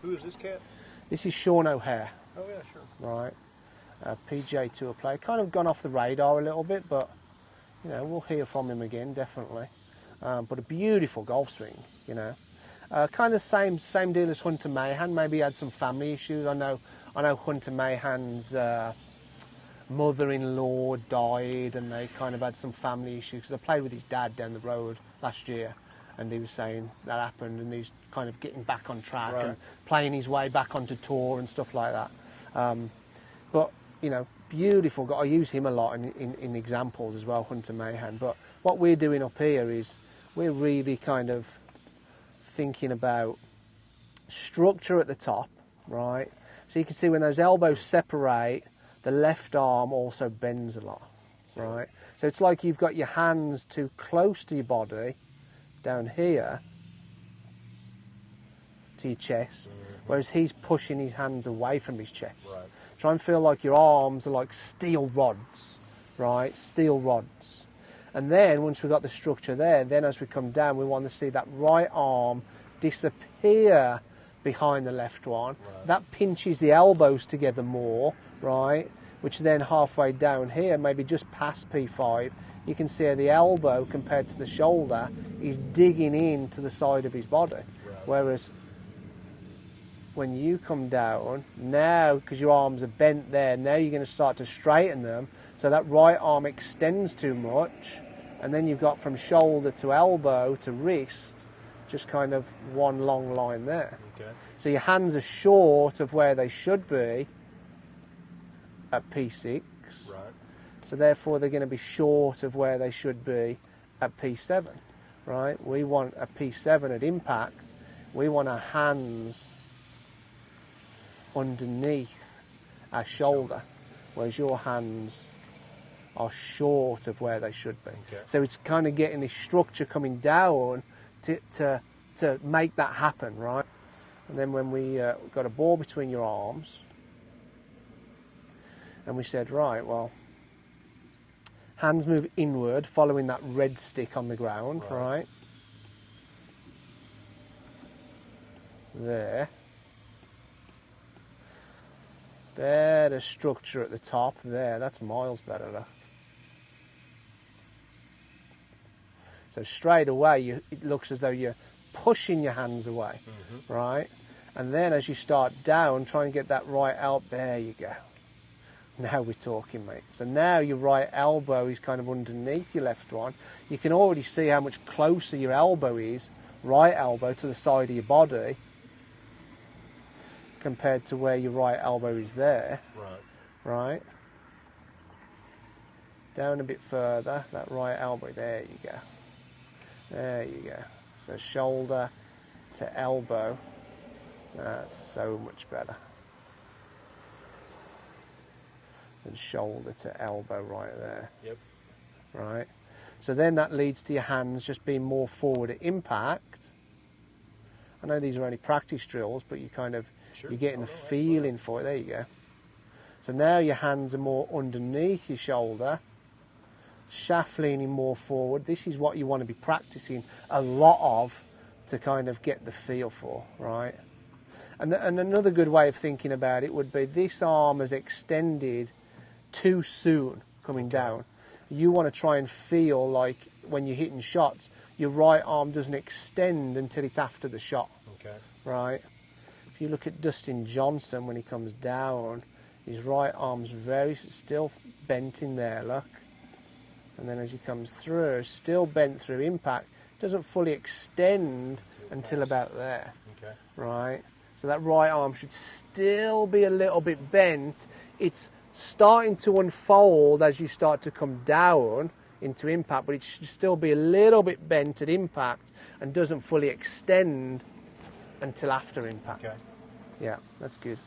Who is this cat? This is Sean O'Hare. Oh yeah, sure. Right. PGA Tour player. Kind of gone off the radar a little bit, but you know, we'll hear from him again, definitely. But a beautiful golf swing, you know. Kind of same deal as Hunter Mahan. Maybe he had some family issues. I know Hunter Mahan's mother-in-law died, and they kind of had some family issues. Because I played with his dad down the road last year, and he was saying that happened, and he's kind of getting back on track and playing his way back onto tour and stuff like that. But you know, beautiful guy. I use him a lot in examples as well, Hunter Mahan. But what we're doing up here is we're really kind of thinking about structure at the top, right? So you can see when those elbows separate, the left arm also bends a lot, right? So it's like you've got your hands too close to your body down here to your chest, whereas he's pushing his hands away from his chest. Right. Try and feel like your arms are like steel rods, right? Steel rods. And then once we've got the structure there, then as we come down, we want to see that right arm disappear behind the left one. Right. That pinches the elbows together more, right? Which then halfway down here, maybe just past P5, you can see how the elbow compared to the shoulder is digging into the side of his body. Right. Whereas when you come down, now, because your arms are bent there, now you're going to start to straighten them, so that right arm extends too much, and then you've got from shoulder to elbow to wrist, just kind of one long line there. Okay. So your hands are short of where they should be at P6, Right. so therefore they're going to be short of where they should be at P7, right? We want a P7 at impact, we want our hands underneath our shoulder, whereas your hands are short of where they should be. Okay. So it's kind of getting this structure coming down to make that happen, right? And then when we got a ball between your arms, and we said, right, well, hands move inward, following that red stick on the ground, right? There. Better structure at the top there. That's miles better, look. So straight away, it looks as though you're pushing your hands away, right? And then as you start down, try and get that right elbow. There you go. Now we're talking, mate. So now your right elbow is kind of underneath your left one. You can already see how much closer your elbow is, right elbow, to the side of your body, compared to where your right elbow is there. Right. Down a bit further, that right elbow, there you go. There you go. So shoulder to elbow, that's so much better than shoulder to elbow right there. Yep. Right. So then that leads to your hands just being more forward at impact. I know these are only practice drills, but you kind of, you're getting the feeling for it. There you go. So now your hands are more underneath your shoulder, shaft leaning more forward. This is what you want to be practicing a lot of to kind of get the feel for, right? And another good way of thinking about it would be this arm is extended too soon coming down. You want to try and feel like when you're hitting shots, your right arm doesn't extend until it's after the shot, right? If you look at Dustin Johnson when he comes down, his right arm's very still bent in there, look. And then as he comes through, still bent through impact, doesn't fully extend until about there, right? So that right arm should still be a little bit bent. It's starting to unfold as you start to come down into impact, but it should still be a little bit bent at impact and doesn't fully extend until after impact. Yeah, that's good.